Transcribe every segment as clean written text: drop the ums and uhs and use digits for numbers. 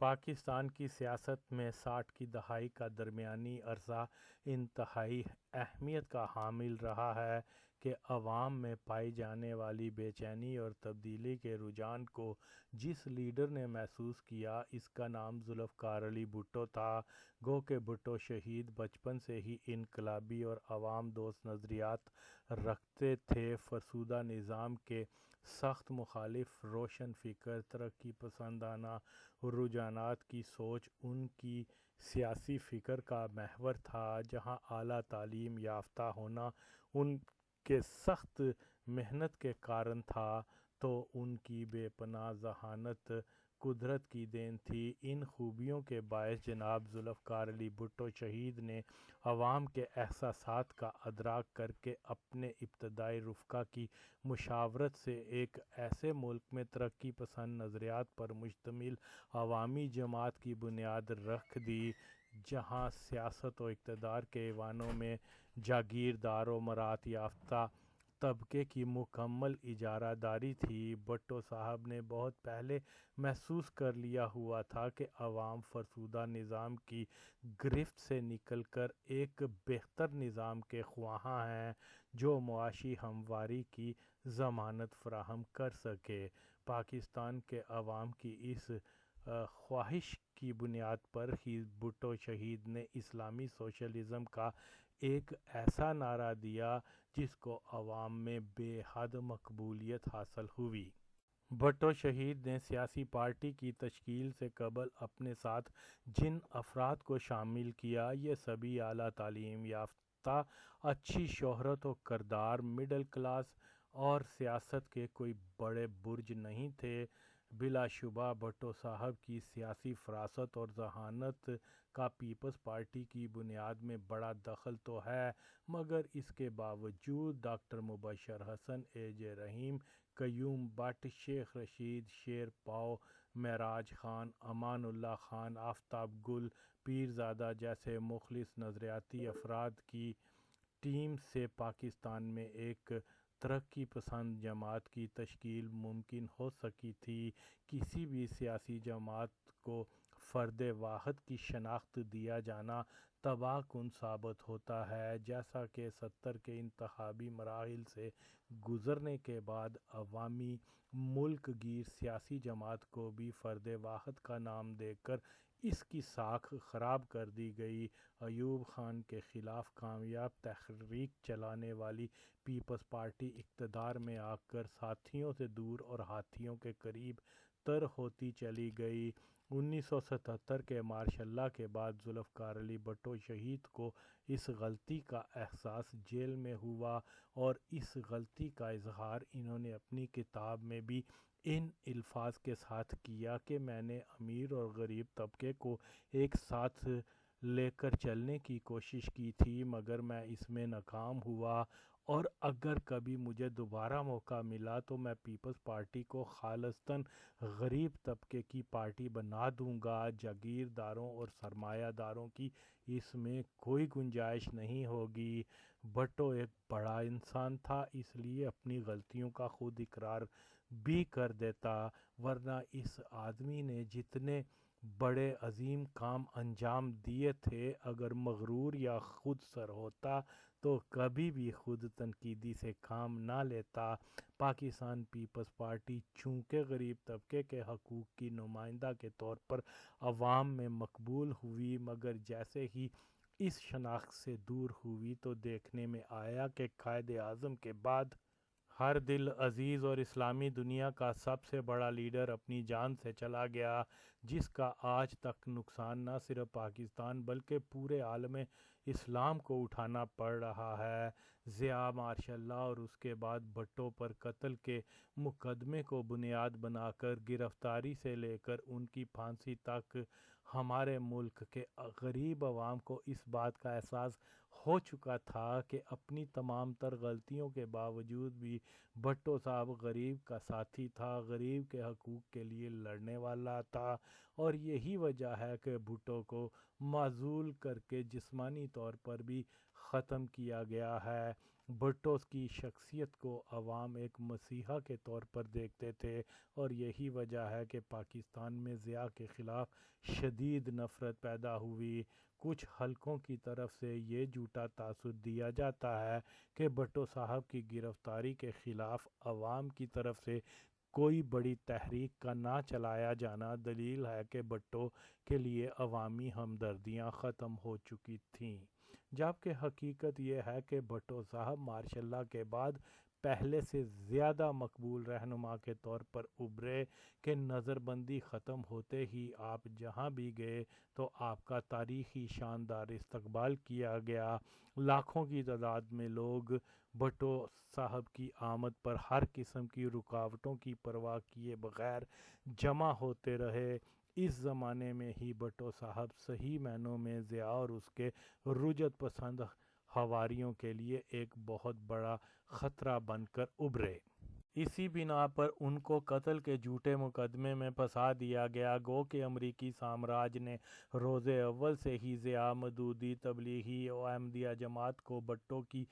پاکستان کی سیاست میں 60 کی دہائی کا درمیانی عرصہ انتہائی اہمیت کا حامل رہا ہے کہ عوام میں پائی جانے والی بے چینی اور تبدیلی کے رجحان کو جس لیڈر نے محسوس کیا، اس کا نام ذوالفقار علی بھٹو تھا۔ گو کہ بھٹو شہید بچپن سے ہی انقلابی اور عوام دوست نظریات رکھتے تھے۔ فرسودہ نظام کے سخت مخالف، روشن فکر، ترقی پسندانہ رجحانات کی سوچ ان کی سیاسی فکر کا محور تھا۔ جہاں اعلیٰ تعلیم یافتہ ہونا ان کے سخت محنت کے کارن تھا، تو ان کی بے پناہ ذہانت قدرت کی دین تھی۔ ان خوبیوں کے باعث جناب ذوالفقار علی بھٹو شہید نے عوام کے احساسات کا ادراک کر کے اپنے ابتدائی رفقا کی مشاورت سے ایک ایسے ملک میں ترقی پسند نظریات پر مشتمل عوامی جماعت کی بنیاد رکھ دی، جہاں سیاست و اقتدار کے ایوانوں میں جاگیردار و مرات یافتہ طبقے کی مکمل اجارہ داری تھی۔ بھٹو صاحب نے بہت پہلے محسوس کر لیا ہوا تھا کہ عوام فرسودہ نظام کی گرفت سے نکل کر ایک بہتر نظام کے خواہاں ہیں، جو معاشی ہمواری کی ضمانت فراہم کر سکے۔ پاکستان کے عوام کی اس خواہش کی بنیاد پر ہی بھٹو شہید نے اسلامی سوشلزم کا ایک ایسا نعرہ دیا جس کو عوام میں بے حد مقبولیت حاصل ہوئی۔ بھٹو شہید نے سیاسی پارٹی کی تشکیل سے قبل اپنے ساتھ جن افراد کو شامل کیا، یہ سبھی اعلیٰ تعلیم یافتہ، اچھی شہرت و کردار، مڈل کلاس اور سیاست کے کوئی بڑے برج نہیں تھے۔ بلا شبہ بھٹو صاحب کی سیاسی فراست اور ذہانت کا پیپلز پارٹی کی بنیاد میں بڑا دخل تو ہے، مگر اس کے باوجود doctor Mubashir Hasan, a J Rahim, Qayyum but, Sheikh Rashid, شیر پاؤ، معراج خان، امان اللہ خان، آفتاب گل، پیرزادہ جیسے مخلص نظریاتی افراد کی ٹیم سے پاکستان میں ایک ترقی پسند جماعت کی تشکیل ممکن ہو سکی تھی۔ کسی بھی سیاسی جماعت کو فرد واحد کی شناخت دیا جانا تباہ کن ثابت ہوتا ہے، جیسا کہ 70 کے انتخابی مراحل سے گزرنے کے بعد عوامی ملک گیر سیاسی جماعت کو بھی فرد واحد کا نام دے کر اس کی ساکھ خراب کر دی گئی۔ ایوب خان کے خلاف کامیاب تحریک چلانے والی پیپلز پارٹی اقتدار میں آ کر ساتھیوں سے دور اور ہاتھیوں کے قریب تر ہوتی چلی گئی۔ 1977 کے مارش اللہ کے بعد ذوالفقار علی بھٹو شہید کو اس غلطی کا احساس جیل میں ہوا، اور اس غلطی کا اظہار انہوں نے اپنی کتاب میں بھی ان الفاظ کے ساتھ کیا کہ میں نے امیر اور غریب طبقے کو ایک ساتھ لے کر چلنے کی کوشش کی تھی، مگر میں اس میں ناکام ہوا، اور اگر کبھی مجھے دوبارہ موقع ملا تو میں پیپلز پارٹی کو خالصتاً غریب طبقے کی پارٹی بنا دوں گا۔ جاگیرداروں اور سرمایہ داروں کی اس میں کوئی گنجائش نہیں ہوگی۔ بھٹو ایک بڑا انسان تھا، اس لیے اپنی غلطیوں کا خود اقرار بھی کر دیتا، ورنہ اس آدمی نے جتنے بڑے عظیم کام انجام دیے تھے، اگر مغرور یا خود سر ہوتا تو کبھی بھی خود تنقیدی سے کام نہ لیتا۔ پاکستان پیپلز پارٹی چونکہ غریب طبقے کے حقوق کی نمائندہ کے طور پر عوام میں مقبول ہوئی، مگر جیسے ہی اس شناخت سے دور ہوئی تو دیکھنے میں آیا کہ قائد اعظم کے بعد ہر دل عزیز اور اسلامی دنیا کا سب سے بڑا لیڈر اپنی جان سے چلا گیا، جس کا آج تک نقصان نہ صرف پاکستان بلکہ پورے عالم اسلام کو اٹھانا پڑ رہا ہے۔ ضیاء مارشل اللہ اور اس کے بعد بھٹو پر قتل کے مقدمے کو بنیاد بنا کر گرفتاری سے لے کر ان کی پھانسی تک ہمارے ملک کے غریب عوام کو اس بات کا احساس ہو چکا تھا کہ اپنی تمام تر غلطیوں کے باوجود بھی بھٹو صاحب غریب کا ساتھی تھا، غریب کے حقوق کے لیے لڑنے والا تھا، اور یہی وجہ ہے کہ بھٹو کو معزول کر کے جسمانی طور پر بھی ختم کیا گیا ہے۔ بھٹو کی شخصیت کو عوام ایک مسیحا کے طور پر دیکھتے تھے اور یہی وجہ ہے کہ پاکستان میں ضیاء کے خلاف شدید نفرت پیدا ہوئی۔ کچھ حلقوں کی طرف سے یہ جھوٹا تاثر دیا جاتا ہے کہ بھٹو صاحب کی گرفتاری کے خلاف عوام کی طرف سے کوئی بڑی تحریک کا نہ چلایا جانا دلیل ہے کہ بھٹو کے لیے عوامی ہمدردیاں ختم ہو چکی تھیں، جبکہ حقیقت یہ ہے کہ بھٹو صاحب ماشاء اللہ کے بعد پہلے سے زیادہ مقبول رہنما کے طور پر ابھرے کہ نظر بندی ختم ہوتے ہی آپ جہاں بھی گئے تو آپ کا تاریخی شاندار استقبال کیا گیا۔ لاکھوں کی تعداد میں لوگ بھٹو صاحب کی آمد پر ہر قسم کی رکاوٹوں کی پرواہ کیے بغیر جمع ہوتے رہے۔ اس زمانے میں ہی بھٹو صاحب صحیح معنوں میں ضیاء اور اس کے رجعت پسند حواریوں کے لیے ایک بہت بڑا خطرہ بن کر ابھرے۔ اسی بنا پر ان کو قتل کے جھوٹے مقدمے میں پھنسا دیا گیا۔ گو کہ امریکی سامراج نے روز اول سے ہی ضیاء مودودی تبلیغی و احمدیہ جماعت کو بھٹو کی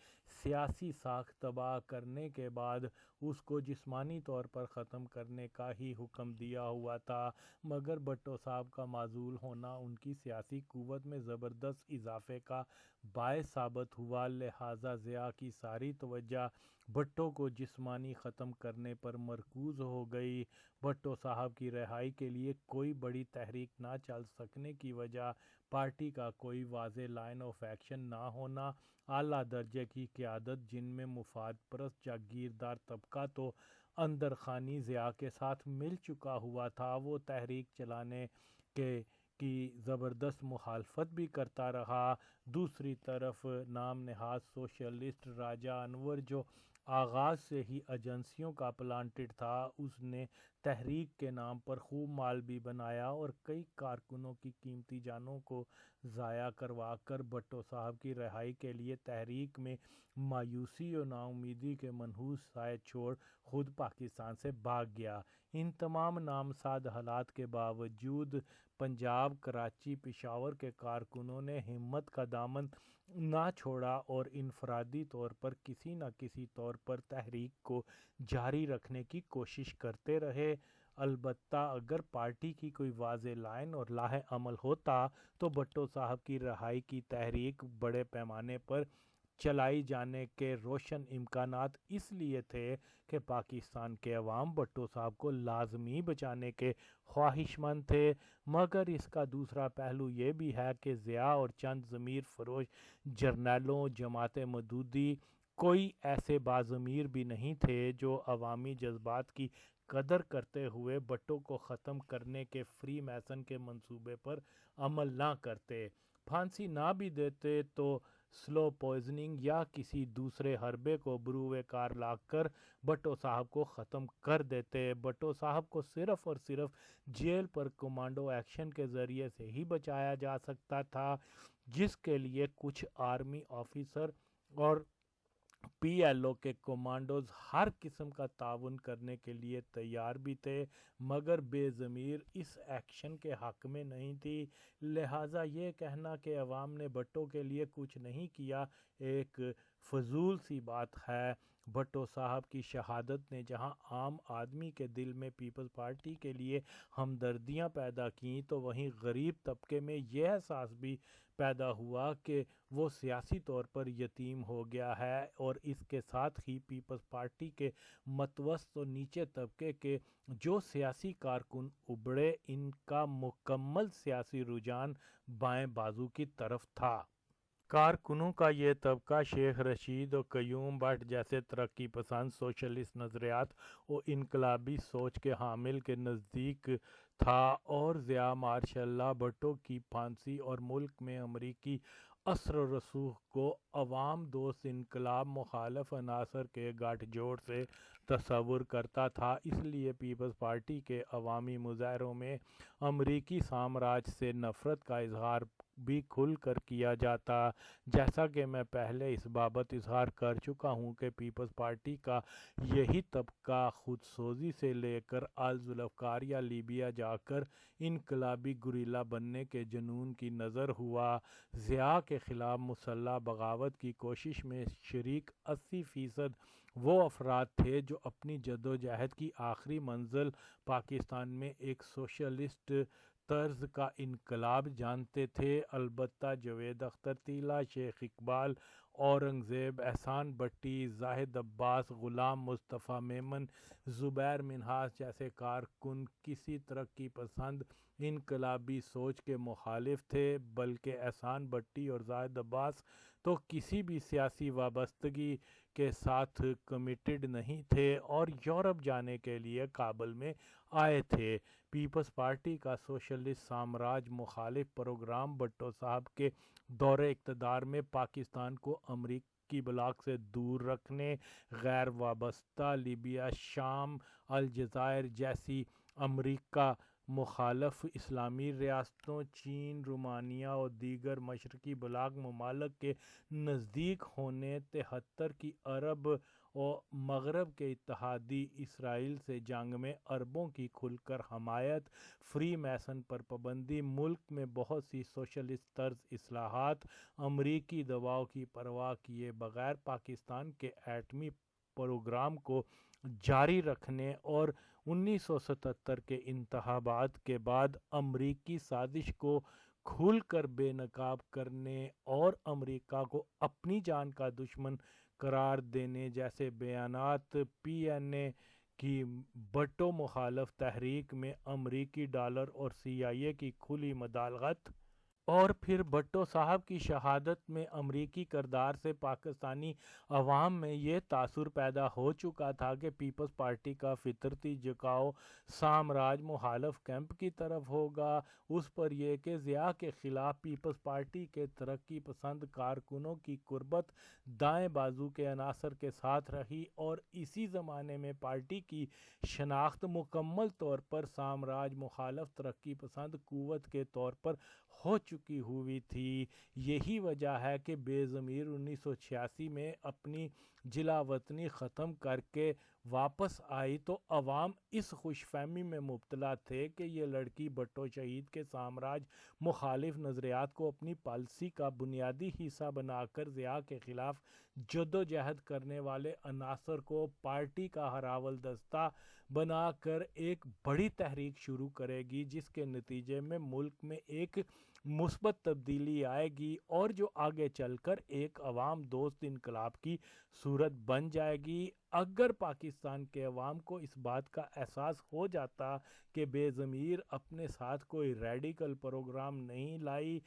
سیاسی ساکھ تباہ کرنے کے بعد اس کو جسمانی طور پر ختم کرنے کا ہی حکم دیا ہوا تھا، مگر بھٹو صاحب کا معزول ہونا ان کی سیاسی قوت میں زبردست اضافے کا باعث ثابت ہوا، لہٰذا ضیاء کی ساری توجہ بھٹو کو جسمانی ختم کرنے پر مرکوز ہو گئی۔ بھٹو صاحب کی رہائی کے لیے کوئی بڑی تحریک نہ چل سکنے کی وجہ پارٹی کا کوئی واضح لائن آف ایکشن نہ ہونا، اعلیٰ درجے کی قیادت جن میں مفاد پرست جاگیردار طبقہ تو اندر خانی ضیاء کے ساتھ مل چکا ہوا تھا، وہ تحریک چلانے کے کی زبردست مخالفت بھی کرتا رہا۔ دوسری طرف نام نہاد سوشلسٹ راجہ انور جو آغاز سے ہی ایجنسیوں کا پلانٹڈ تھا، اس نے تحریک کے نام پر خوب مال بھی بنایا اور کئی کارکنوں کی قیمتی جانوں کو ضائع کروا کر بھٹو صاحب کی رہائی کے لیے تحریک میں مایوسی اور ناامیدی کے منحوس سائے چھوڑ خود پاکستان سے بھاگ گیا۔ ان تمام نامساعد حالات کے باوجود پنجاب، کراچی، پشاور کے کارکنوں نے ہمت کا دامن نہ چھوڑا اور انفرادی طور پر کسی نہ کسی طور پر تحریک کو جاری رکھنے کی کوشش کرتے رہے۔ البتہ اگر پارٹی کی کوئی واضح لائن اور لاہ عمل ہوتا تو بھٹو صاحب کی رہائی کی تحریک بڑے پیمانے پر چلائی جانے کے روشن امکانات اس لیے تھے کہ پاکستان کے عوام بھٹو صاحب کو لازمی بچانے کے خواہش مند تھے، مگر اس کا دوسرا پہلو یہ بھی ہے کہ ضیاء اور چند ضمیر فروش جرنیلوں جماعت مودودی کوئی ایسے باضمیر بھی نہیں تھے جو عوامی جذبات کی قدر کرتے ہوئے بھٹو کو ختم کرنے کے فری میسن کے منصوبے پر عمل نہ کرتے، پھانسی نہ بھی دیتے تو سلو پوائزننگ یا کسی دوسرے حربے کو بروئے کار لا کر بھٹو صاحب کو ختم کر دیتے۔ بھٹو صاحب کو صرف اور صرف جیل پر کمانڈو ایکشن کے ذریعے سے ہی بچایا جا سکتا تھا، جس کے لیے کچھ آرمی آفیسر اور پی ایل او کے کمانڈوز ہر قسم کا تعاون کرنے کے لیے تیار بھی تھے، مگر بے ضمیر اس ایکشن کے حق میں نہیں تھی، لہٰذا یہ کہنا کہ عوام نے بھٹو کے لیے کچھ نہیں کیا ایک فضول سی بات ہے۔ بھٹو صاحب کی شہادت نے جہاں عام آدمی کے دل میں پیپلز پارٹی کے لیے ہمدردیاں پیدا کیں تو وہیں غریب طبقے میں یہ احساس بھی پیدا ہوا کہ وہ سیاسی طور پر یتیم ہو گیا ہے، اور اس کے ساتھ ہی پیپلز پارٹی کے متوسط و نیچے طبقے کے جو سیاسی کارکن ابھرے ان کا مکمل سیاسی رجحان بائیں بازو کی طرف تھا۔ کارکنوں کا یہ طبقہ شیخ رشید اور قیوم بٹ جیسے ترقی پسند سوشلسٹ نظریات و انقلابی سوچ کے حامل کے نزدیک تھا، اور ضیاء ماشاء اللہ بھٹو کی پھانسی اور ملک میں امریکی اثر و رسوخ کو عوام دوست انقلاب مخالف عناصر کے گٹھ جوڑ سے تصور کرتا تھا۔ اس لیے پیپلز پارٹی کے عوامی مظاہروں میں امریکی سامراج سے نفرت کا اظہار بھی کھل کر کیا جاتا۔ جیسا کہ میں پہلے اس بابت اظہار کر چکا ہوں کہ پیپلز پارٹی کا یہی طبقہ خود سوزی سے لے کر الذوالفقار یا لیبیا جا کر انقلابی گوریلا بننے کے جنون کی نظر ہوا۔ ضیاء کے خلاف مسلح بغاوت کی کوشش میں شریک 80% وہ افراد تھے جو اپنی جدوجہد کی آخری منزل پاکستان میں ایک سوشلسٹ طرز کا انقلاب جانتے تھے۔ البتہ جاوید اختر طیلہ، شیخ اقبال، اورنگزیب، احسان بٹی، زاہد عباس، غلام مصطفیٰ میمن، زبیر منہاس جیسے کارکن کسی ترقی پسند انقلابی سوچ کے مخالف تھے، بلکہ احسان بٹی اور زاہد عباس تو کسی بھی سیاسی وابستگی کے ساتھ کمیٹڈ نہیں تھے اور یورپ جانے کے لیے کابل میں آئے تھے۔ پیپلز پارٹی کا سوشلسٹ سامراج مخالف پروگرام بھٹو صاحب کے دور اقتدار میں پاکستان کو امریکی بلاک سے دور رکھنے، غیر وابستہ لیبیا، شام، الجزائر جیسی امریکہ مخالف اسلامی ریاستوں، چین، رومانیہ اور دیگر مشرقی بلاک ممالک کے نزدیک ہونے، 73 کی عرب و مغرب کے اتحادی اسرائیل سے جنگ میں عربوں کی کھل کر حمایت، فری میسن پر پابندی، ملک میں بہت سی سوشلسٹ طرز اصلاحات، امریکی دباؤ کی پرواہ کیے بغیر پاکستان کے ایٹمی پروگرام کو جاری رکھنے اور 1977 کے انتخابات کے بعد امریکی سازش کو کھل کر بے نقاب کرنے اور امریکہ کو اپنی جان کا دشمن قرار دینے جیسے بیانات، پی این اے کی بھٹو مخالف تحریک میں امریکی ڈالر اور سی آئی اے کی کھلی مداخلت، اور پھر بھٹو صاحب کی شہادت میں امریکی کردار سے پاکستانی عوام میں یہ تاثر پیدا ہو چکا تھا کہ پیپلز پارٹی کا فطرتی جھکاؤ سامراج مخالف کیمپ کی طرف ہوگا۔ اس پر یہ کہ ضیاء کے خلاف پیپلز پارٹی کے ترقی پسند کارکنوں کی قربت دائیں بازو کے عناصر کے ساتھ رہی اور اسی زمانے میں پارٹی کی شناخت مکمل طور پر سامراج مخالف ترقی پسند قوت کے طور پر ہو چکی ہوئی تھی۔ یہی وجہ ہے کہ بے ضمیر 1986 میں اپنی جلا وطنی ختم کر کے واپس آئی تو عوام اس خوش فہمی میں مبتلا تھے کہ یہ لڑکی بھٹو شہید کے سامراج مخالف نظریات کو اپنی پالیسی کا بنیادی حصہ بنا کر ضیاء کے خلاف جدوجہد کرنے والے عناصر کو پارٹی کا ہراول دستہ بنا کر ایک بڑی تحریک شروع کرے گی، جس کے نتیجے میں ملک میں ایک مثبت تبدیلی آئے گی اور جو آگے چل کر ایک عوام دوست انقلاب کی صورت بن جائے گی۔ اگر پاکستان کے عوام کو اس بات کا احساس ہو جاتا کہ بے ضمیر اپنے ساتھ کوئی ریڈیکل پروگرام نہیں لائی،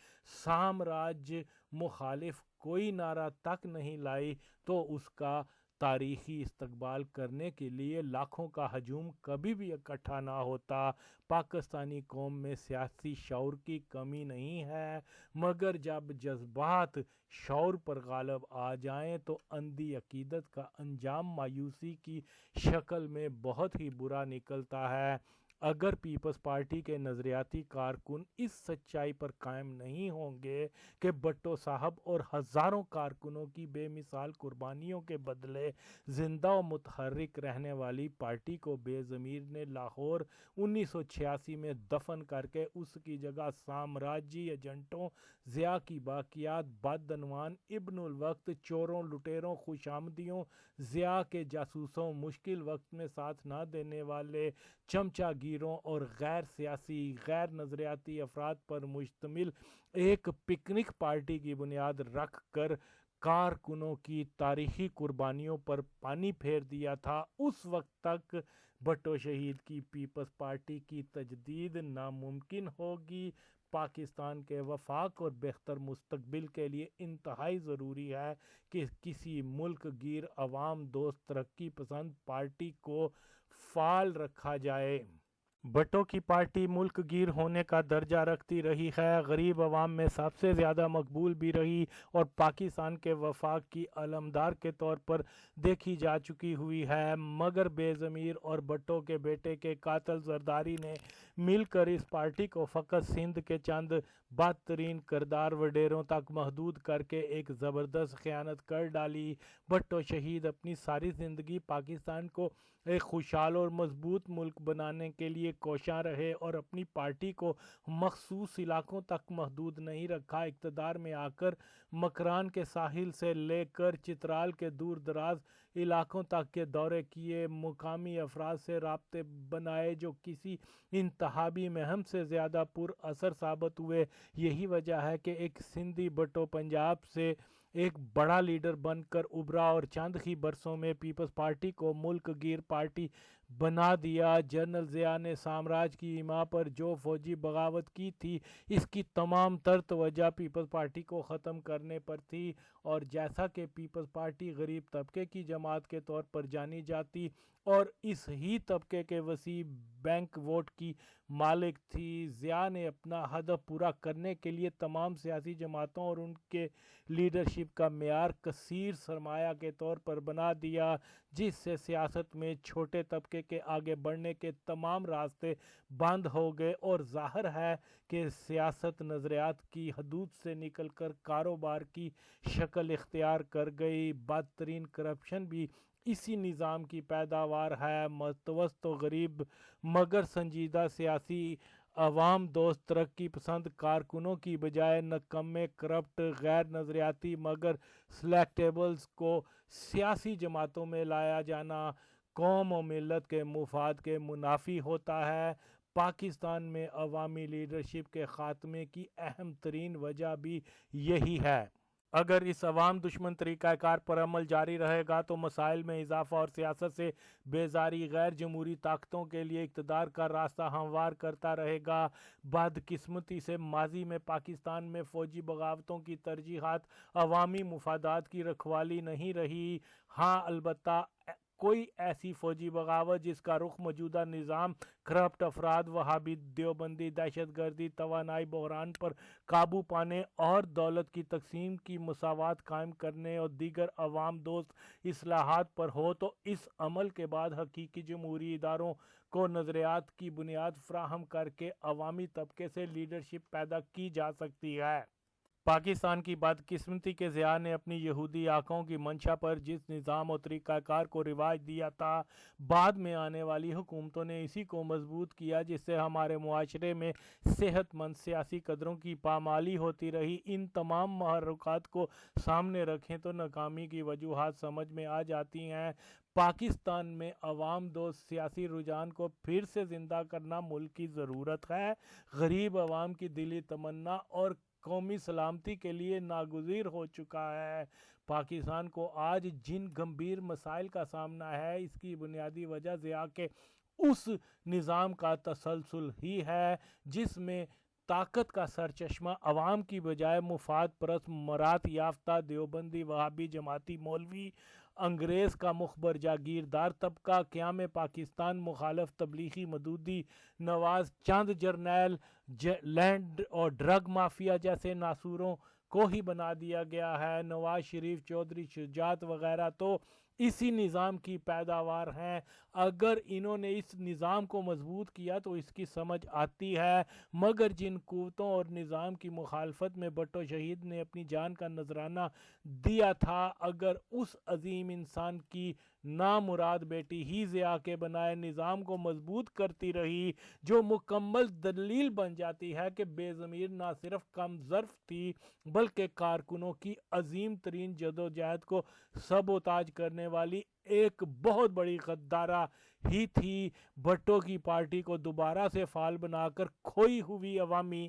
سامراج مخالف کوئی نعرہ تک نہیں لائی، تو اس کا تاریخی استقبال کرنے کے لیے لاکھوں کا ہجوم کبھی بھی اکٹھا نہ ہوتا۔ پاکستانی قوم میں سیاسی شعور کی کمی نہیں ہے، مگر جب جذبات شعور پر غالب آ جائیں تو اندھی عقیدت کا انجام مایوسی کی شکل میں بہت ہی برا نکلتا ہے۔ اگر پیپلز پارٹی کے نظریاتی کارکن اس سچائی پر قائم نہیں ہوں گے کہ بھٹو صاحب اور ہزاروں کارکنوں کی بے مثال قربانیوں کے بدلے زندہ و متحرک رہنے والی پارٹی کو بے ضمیر نے لاہور 1986 میں دفن کر کے اس کی جگہ سامراجی ایجنٹوں، ضیاء کی باقیات، بدعنوان ابن الوقت، چوروں، لٹیروں، خوش آمدیوں، ضیاء کے جاسوسوں، مشکل وقت میں ساتھ نہ دینے والے چمچہ گیروں اور غیر سیاسی، غیر نظریاتی افراد پر مشتمل ایک پکنک پارٹی کی بنیاد رکھ کر کارکنوں کی تاریخی قربانیوں پر پانی پھیر دیا تھا۔ اس وقت تک بھٹو شہید کی پیپلز پارٹی کی تجدید ناممکن ہوگی۔ پاکستان کے وفاق اور بہتر مستقبل کے لیے انتہائی ضروری ہے کہ کسی ملک گیر عوام دوست ترقی پسند پارٹی کو فعال رکھا جائے۔ بھٹو کی پارٹی ملک گیر ہونے کا درجہ رکھتی رہی ہے، غریب عوام میں سب سے زیادہ مقبول بھی رہی اور پاکستان کے وفاق کی علمبردار کے طور پر دیکھی جا چکی ہوئی ہے، مگر بے ضمیر اور بھٹو کے بیٹے کے قاتل زرداری نے مل کر اس پارٹی کو فقط سندھ کے چند بدترین کردار وڈیروں تک محدود کر کے ایک زبردست خیانت کر ڈالی۔ بھٹو شہید اپنی ساری زندگی پاکستان کو ایک خوشحال اور مضبوط ملک بنانے کے لیے کوشاں رہے اور اپنی پارٹی کو مخصوص علاقوں تک محدود نہیں رکھا۔ اقتدار میں آ کر مکران کے ساحل سے لے کر چترال کے دور دراز علاقوں تک کے دورے کیے، مقامی افراد سے رابطے بنائے جو کسی انتخابی مہم سے زیادہ پر اثر ثابت ہوئے۔ یہی وجہ ہے کہ ایک سندھی بھٹو پنجاب سے ایک بڑا لیڈر بن کر ابھرا اور چند ہی برسوں میں پیپلز پارٹی کو ملک گیر پارٹی بنا دیا۔ جنرل ضیاء نے سامراج کی حمایت پر جو فوجی بغاوت کی تھی، اس کی تمام تر توجہ پیپلز پارٹی کو ختم کرنے پر تھی، اور جیسا کہ پیپلز پارٹی غریب طبقے کی جماعت کے طور پر جانی جاتی اور اس ہی طبقے کے وسیع بینک ووٹ کی مالک تھی، ضیاء نے اپنا ہدف پورا کرنے کے لیے تمام سیاسی جماعتوں اور ان کے لیڈرشپ کا معیار کثیر سرمایہ کے طور پر بنا دیا، جس سے سیاست میں چھوٹے طبقے کے آگے بڑھنے کے تمام راستے بند ہو گئے، اور ظاہر ہے کہ سیاست نظریات کی حدود سے نکل کر کاروبار کی شکل اختیار کر گئی۔ بدترین کرپشن بھی اسی نظام کی پیداوار ہے۔ متوسط و غریب مگر سنجیدہ سیاسی عوام دوست ترقی پسند کارکنوں کی بجائے نکمے کرپٹ غیر نظریاتی مگر سلیکٹیبلز کو سیاسی جماعتوں میں لایا جانا قوم و ملت کے مفاد کے منافی ہوتا ہے۔ پاکستان میں عوامی لیڈرشپ کے خاتمے کی اہم ترین وجہ بھی یہی ہے۔ اگر اس عوام دشمن طریقہ کار پر عمل جاری رہے گا تو مسائل میں اضافہ اور سیاست سے بیزاری غیر جمہوری طاقتوں کے لیے اقتدار کا راستہ ہموار کرتا رہے گا۔ بدقسمتی سے ماضی میں پاکستان میں فوجی بغاوتوں کی ترجیحات عوامی مفادات کی رکھوالی نہیں رہی۔ ہاں، البتہ کوئی ایسی فوجی بغاوت جس کا رخ موجودہ نظام کرپٹ افراد، وہابی دیوبندی دہشت گردی، توانائی بحران پر قابو پانے اور دولت کی تقسیم کی مساوات قائم کرنے اور دیگر عوام دوست اصلاحات پر ہو، تو اس عمل کے بعد حقیقی جمہوری اداروں کو نظریات کی بنیاد فراہم کر کے عوامی طبقے سے لیڈرشپ پیدا کی جا سکتی ہے۔ پاکستان کی بدقسمتی کے ضیاء نے اپنی یہودی آقاؤں کی منشا پر جس نظام اور طریقہ کار کو رواج دیا تھا، بعد میں آنے والی حکومتوں نے اسی کو مضبوط کیا، جس سے ہمارے معاشرے میں صحت مند سیاسی قدروں کی پامالی ہوتی رہی۔ ان تمام محرکات کو سامنے رکھیں تو ناکامی کی وجوہات سمجھ میں آ جاتی ہیں۔ پاکستان میں عوام دوست سیاسی رجحان کو پھر سے زندہ کرنا ملک کی ضرورت ہے۔ غریب عوام کی دلی تمنا اور قومی سلامتی کے لیے ناگزیر ہو چکا ہے۔ پاکستان کو آج جن گمبھیر مسائل کا سامنا ہے، اس کی بنیادی وجہ ضیاء کے اس نظام کا تسلسل ہی ہے جس میں طاقت کا سرچشمہ عوام کی بجائے مفاد پرست مراد یافتہ دیوبندی وہابی جماعتی مولوی، انگریز کا مخبر جاگیردار طبقہ، قیام پاکستان مخالف تبلیغی مودودی نواز، چند جرنیل، لینڈ اور ڈرگ مافیا جیسے ناسوروں کو ہی بنا دیا گیا ہے۔ نواز شریف، چودھری شجاعت وغیرہ تو اسی نظام کی پیداوار ہیں۔ اگر انہوں نے اس نظام کو مضبوط کیا تو اس کی سمجھ آتی ہے، مگر جن قوتوں اور نظام کی مخالفت میں بھٹو شہید نے اپنی جان کا نذرانہ دیا تھا، اگر اس عظیم انسان کی نامراد بیٹی ہی ضیاء کے بنائے نظام کو مضبوط کرتی رہی، جو مکمل دلیل بن جاتی ہے کہ بے ضمیر نہ صرف کم ظرف تھی بلکہ کارکنوں کی عظیم ترین جدوجہد کو سبوتاژ کرنے والی ایک بہت بڑی غدارہ ہی تھی۔ بھٹو کی پارٹی کو دوبارہ سے فعال بنا کر کھوئی ہوئی عوامی